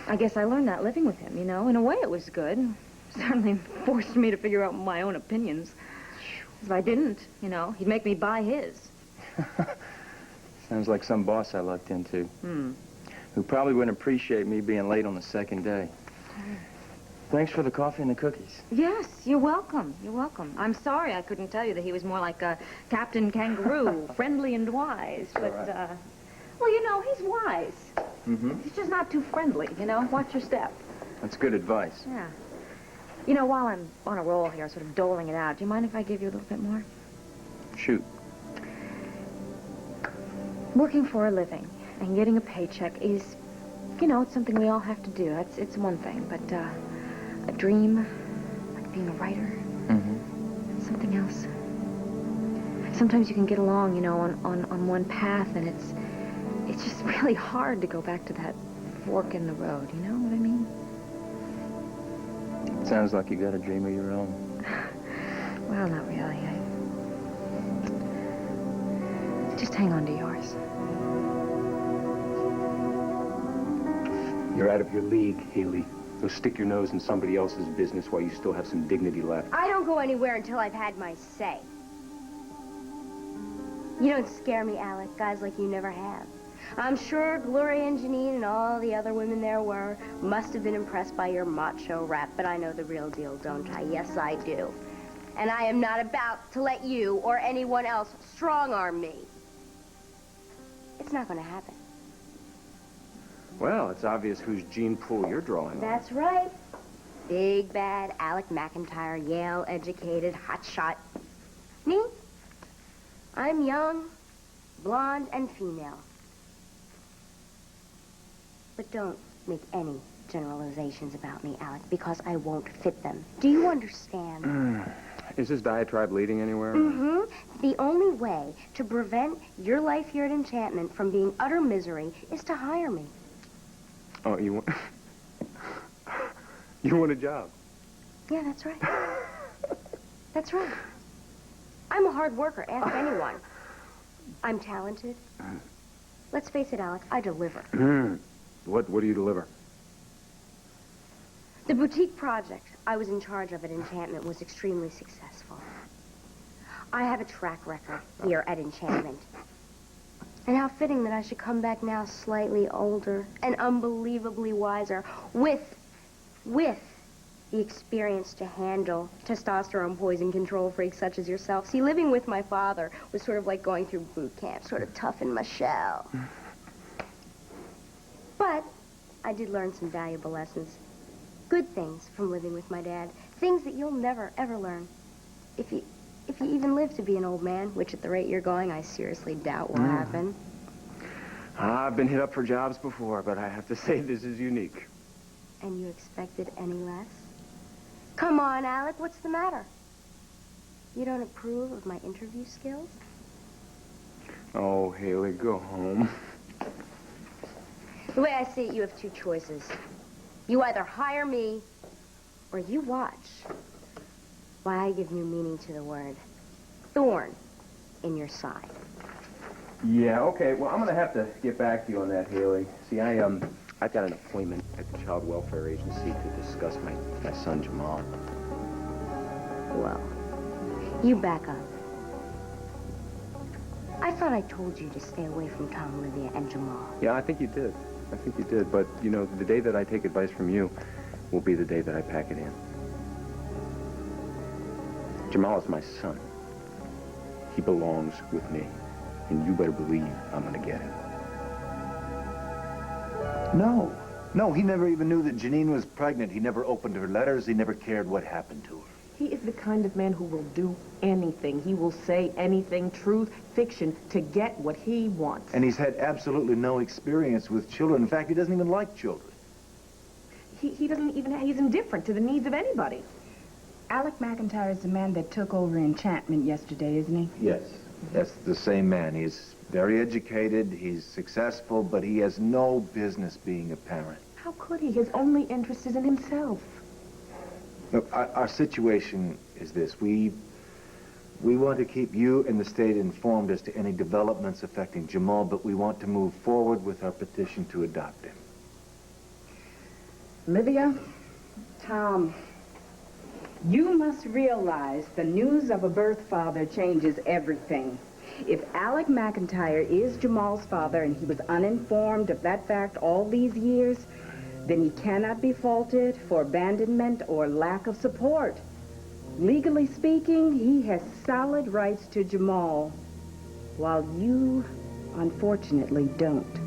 I guess I learned that living with him, you know. In a way, it was good. Certainly forced me to figure out my own opinions. If I didn't, you know, he'd make me buy his. Sounds like some boss I lucked into. Who probably wouldn't appreciate me being late on the second day. Thanks for the coffee and the cookies. Yes, you're welcome. You're welcome. I'm sorry I couldn't tell you that he was more like Captain Kangaroo, friendly and wise. But, well, you know, he's wise. He's just not too friendly, you know. Watch your step. That's good advice. Yeah. You know, while I'm on a roll here, sort of doling it out, do you mind if I give you a little bit more? Shoot. Working for a living and getting a paycheck is, you know, it's something we all have to do. It's one thing, but a dream, like being a writer, it's something else. Sometimes you can get along, you know, on one path, and it's just really hard to go back to that fork in the road, you know what I mean? Sounds like you got a dream of your own. Well, not really. Just hang on to yours. You're out of your league, Hayley. So stick your nose in somebody else's business while you still have some dignity left. I don't go anywhere until I've had my say. You don't scare me, Alec. Guys like you never have. I'm sure Gloria and Janine and all the other women there must have been impressed by your macho rap, but I know the real deal, don't I? Yes, I do. And I am not about to let you or anyone else strong-arm me. It's not going to happen. Well, it's obvious whose gene pool you're drawing on. That's right. Big, bad Alec McIntyre, Yale-educated, hotshot. Me? I'm young, blonde, and female. But don't make any generalizations about me, Alec, because I won't fit them. Do you understand? Is this diatribe leading anywhere? The only way to prevent your life here at Enchantment from being utter misery is to hire me. Oh, you want... You want a job? Yeah, that's right. That's right. I'm a hard worker, ask anyone. I'm talented. Let's face it, Alec, I deliver. What do you deliver? The boutique project I was in charge of at Enchantment was extremely successful. I have a track record here at Enchantment. And how fitting that I should come back now slightly older and unbelievably wiser with the experience to handle testosterone poison control freaks such as yourself. See, living with my father was sort of like going through boot camp, sort of toughened my shell. But I did learn some valuable lessons. Good things from living with my dad. Things that you'll never, ever learn. If you even live to be an old man, which at the rate you're going, I seriously doubt will happen. I've been hit up for jobs before, but I have to say this is unique. And you expected any less? Come on, Alec, what's the matter? You don't approve of my interview skills? Oh, Hayley, go home. The way I see it, you have two choices. You either hire me, or you watch why I give new meaning to the word thorn in your side. Yeah, okay. Well, I'm going to have to get back to you on that, Hayley. See, I've got an appointment at the Child Welfare Agency to discuss my son, Jamal. Well, you back up. I thought I told you to stay away from Tom, Livia, and Jamal. Yeah, I think you did. But, you know, the day that I take advice from you will be the day that I pack it in. Jamal is my son. He belongs with me. And you better believe I'm going to get him. No, he never even knew that Janine was pregnant. He never opened her letters. He never cared what happened to her. He is the kind of man who will do anything. He will say anything, truth, fiction, to get what he wants. And he's had absolutely no experience with children. In fact, he doesn't even like children. He doesn't even, he's indifferent to the needs of anybody. Alec McIntyre is the man that took over Enchantment yesterday, isn't he? Yes, that's the same man. He's very educated, he's successful, but he has no business being a parent. How could he? His only interest is in himself. Look, our situation is this. We want to keep you and the state informed as to any developments affecting Jamal, but we want to move forward with our petition to adopt him. Livia, Tom, you must realize the news of a birth father changes everything. If Alec McIntyre is Jamal's father and he was uninformed of that fact all these years, then he cannot be faulted for abandonment or lack of support. Legally speaking, he has solid rights to Jamal, while you, unfortunately, don't.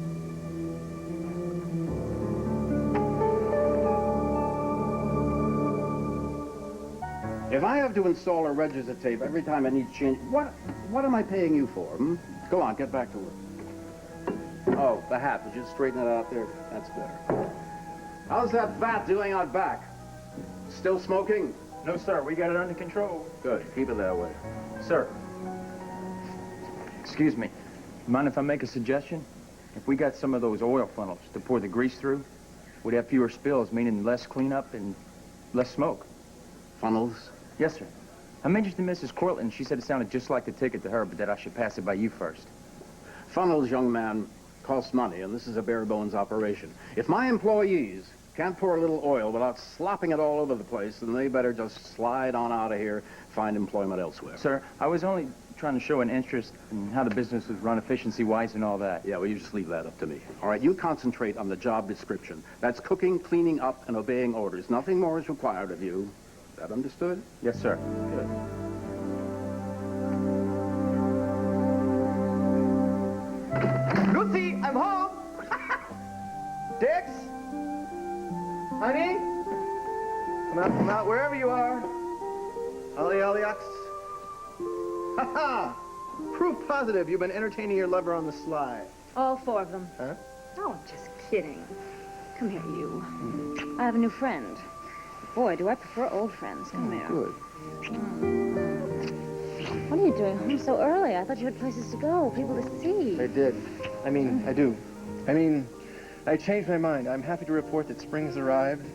If I have to install a register tape every time I need to change, what am I paying you for? Go on, get back to work. Oh, the hat. Did you straighten it out there? That's better. How's that vat doing out back? Still smoking? No, sir. We got it under control. Good. Keep it that way. Sir. Excuse me. Mind if I make a suggestion? If we got some of those oil funnels to pour the grease through, we'd have fewer spills, meaning less cleanup and less smoke. Funnels? Yes, sir. I mentioned to Mrs. Cortlandt. She said it sounded just like the ticket to her, but that I should pass it by you first. Funnels, young man, cost money, and this is a bare-bones operation. If my employees can't pour a little oil without slopping it all over the place, then they better just slide on out of here, find employment elsewhere. Sir, I was only trying to show an interest in how the business was run efficiency-wise and all that. Yeah, well, you just leave that up to me. All right, you concentrate on the job description. That's cooking, cleaning up, and obeying orders. Nothing more is required of you. Is that understood? Yes, sir. Good. Lucy, I'm home! Dix? Honey? Come out, wherever you are. Ollie, Alex. Ha-ha! Proof positive you've been entertaining your lover on the sly. All four of them. Huh? Oh, I'm just kidding. Come here, you. I have a new friend. Boy, do I prefer old friends. Come here. Good. What are you doing home so early? I thought you had places to go, people to see. I did. I do. I changed my mind. I'm happy to report that spring has arrived,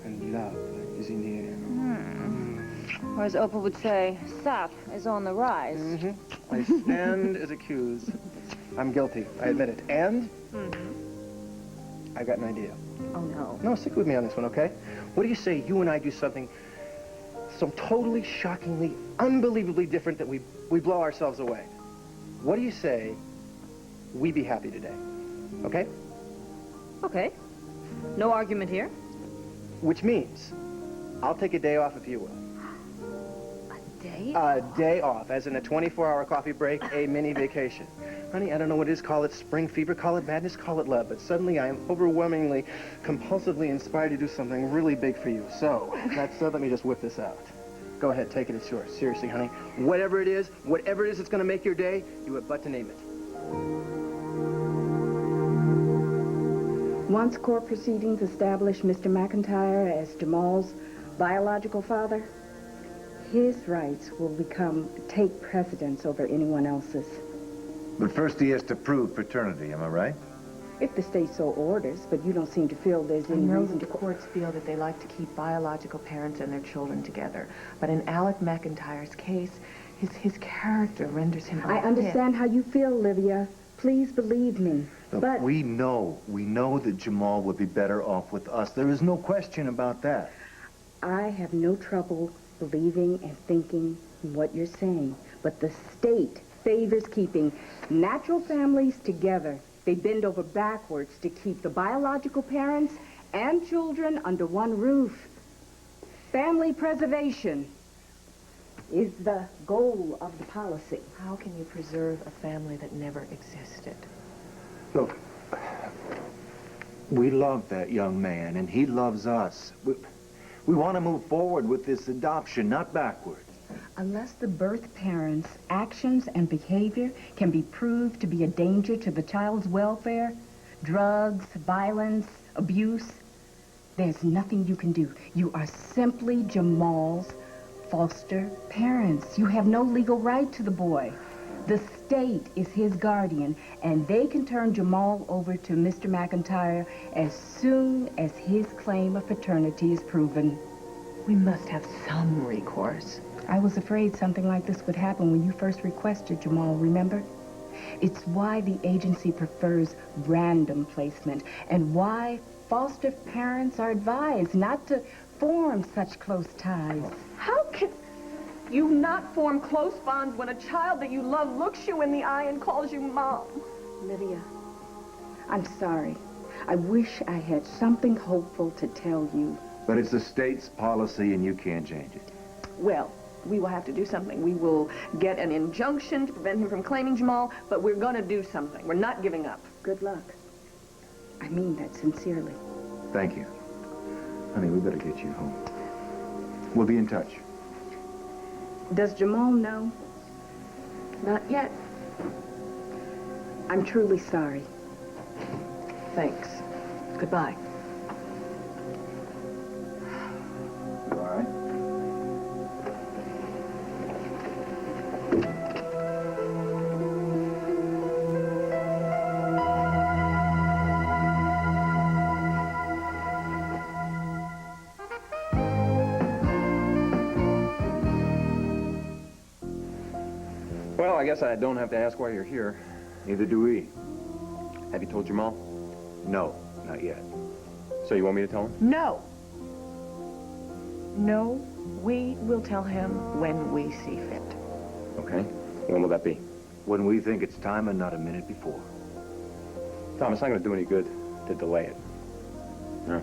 and love is in the air. Or as Oprah would say, sap is on the rise. Mm-hmm. I stand as accused. I'm guilty. I admit it. And I got an idea. Oh, no. No, stick with me on this one, okay? What do you say you and I do something so totally, shockingly, unbelievably different that we blow ourselves away? What do you say we be happy today? Okay? Okay. No argument here. Which means I'll take a day off if you will. A day? A day off, as in a 24-hour coffee break, a mini vacation. Honey, I don't know what it is. Call it spring fever, call it madness, call it love. But suddenly I am overwhelmingly, compulsively inspired to do something really big for you. So, that's let me just whip this out. Go ahead, take it, it's yours. Seriously, honey. Whatever it is that's going to make your day, you have but to name it. Once court proceedings establish Mr. McIntyre as Jamal's biological father, his rights will take precedence over anyone else's. But first he has to prove paternity, am I right? If the state so orders, but you don't seem to feel there's I any know reason that to... the courts feel that they like to keep biological parents and their children together. But in Alec McIntyre's case, his character renders him I understand how you feel, Livia. Please believe me. Look, But we know that Jamal would be better off with us. There is no question about that. I have no trouble believing and thinking what you're saying. But the state favors keeping natural families together. They bend over backwards to keep the biological parents and children under one roof. Family preservation is the goal of the policy. How can you preserve a family that never existed? Look, we love that young man, and he loves us. We want to move forward with this adoption, not backwards. Unless the birth parents' actions and behavior can be proved to be a danger to the child's welfare, drugs, violence, abuse, there's nothing you can do. You are simply Jamal's foster parents. You have no legal right to the boy. The state is his guardian, and they can turn Jamal over to Mr. McIntyre as soon as his claim of paternity is proven. We must have some recourse. I was afraid something like this would happen when you first requested Jamal, remember? It's why the agency prefers random placement and why foster parents are advised not to form such close ties. How can you not form close bonds when a child that you love looks you in the eye and calls you Mom? Livia, I'm sorry. I wish I had something hopeful to tell you. But it's the state's policy and you can't change it. Well, we will have to do something. We will get an injunction to prevent him from claiming Jamal, but we're going to do something. We're not giving up. Good luck. I mean that sincerely. Thank you. Honey, we better get you home. We'll be in touch. Does Jamal know? Not yet. I'm truly sorry. Thanks. Goodbye. You all right? Well, I guess I don't have to ask why you're here. Neither do we. Have you told Jamal? No, not yet. So you want me to tell him? No. No, we will tell him when we see fit. Okay. When will that be? When we think it's time and not a minute before. Tom, it's not going to do any good to delay it.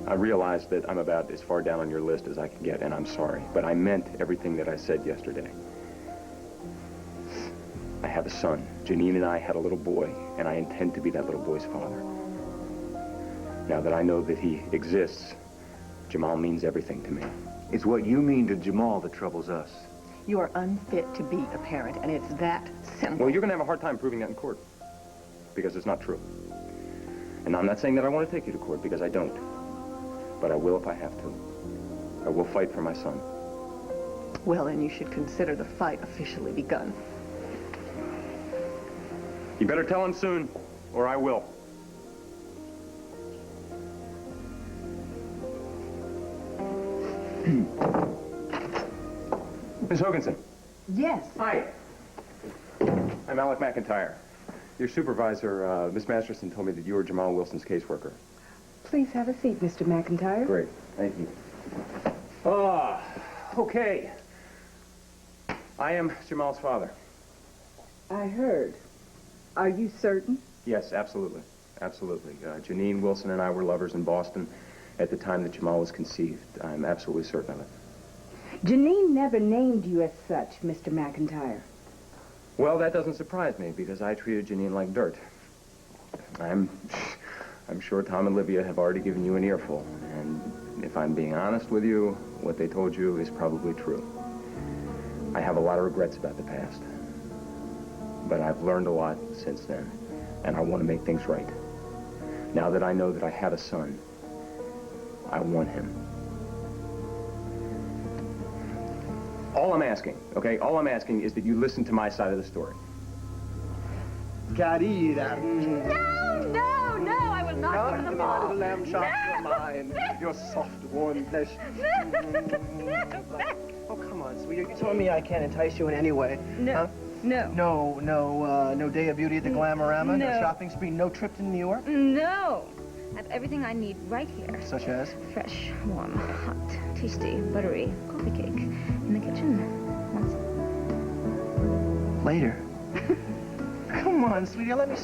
I realize that I'm about as far down on your list as I can get, and I'm sorry. But I meant everything that I said yesterday. I have a son. Janine and I had a little boy, and I intend to be that little boy's father. Now that I know that he exists, Jamal means everything to me. It's what you mean to Jamal that troubles us. You are unfit to be a parent, and it's that simple. Well, you're going to have a hard time proving that in court, because it's not true. And I'm not saying that I want to take you to court, because I don't. But I will if I have to. I will fight for my son. Well, then you should consider the fight officially begun. You better tell him soon, or I will. Miss Hoganson. Yes. Hi. I'm Alec McIntyre. Your supervisor, Miss Masterson, told me that you were Jamal Wilson's caseworker. Please have a seat, Mr. McIntyre. Great. Thank you. Okay. I am Jamal's father. I heard. Are you certain? Yes, absolutely. Absolutely. Janine Wilson and I were lovers in Boston at the time that Jamal was conceived. I'm absolutely certain of it. Janine never named you as such, Mr. McIntyre. Well, that doesn't surprise me, because I treated Janine like dirt. I'm sure Tom and Livia have already given you an earful, and if I'm being honest with you, what they told you is probably true. I have a lot of regrets about the past, but I've learned a lot since then, and I want to make things right. Now that I know that I have a son, I want him. All I'm asking, okay, all I'm asking is that you listen to my side of the story. Cady. No, I will not go to the mall. Little lamb chop, you're mine. Your soft, warm flesh. Oh, come on, sweetheart. You told me I can't entice you in any way. No. Huh? No. No day of beauty at the Glamorama? No. No shopping spree? No trip to New York? No. I have everything I need right here. Such as? Fresh, warm, hot, tasty, buttery coffee cake in the kitchen. Later. Come on, sweetie, let me...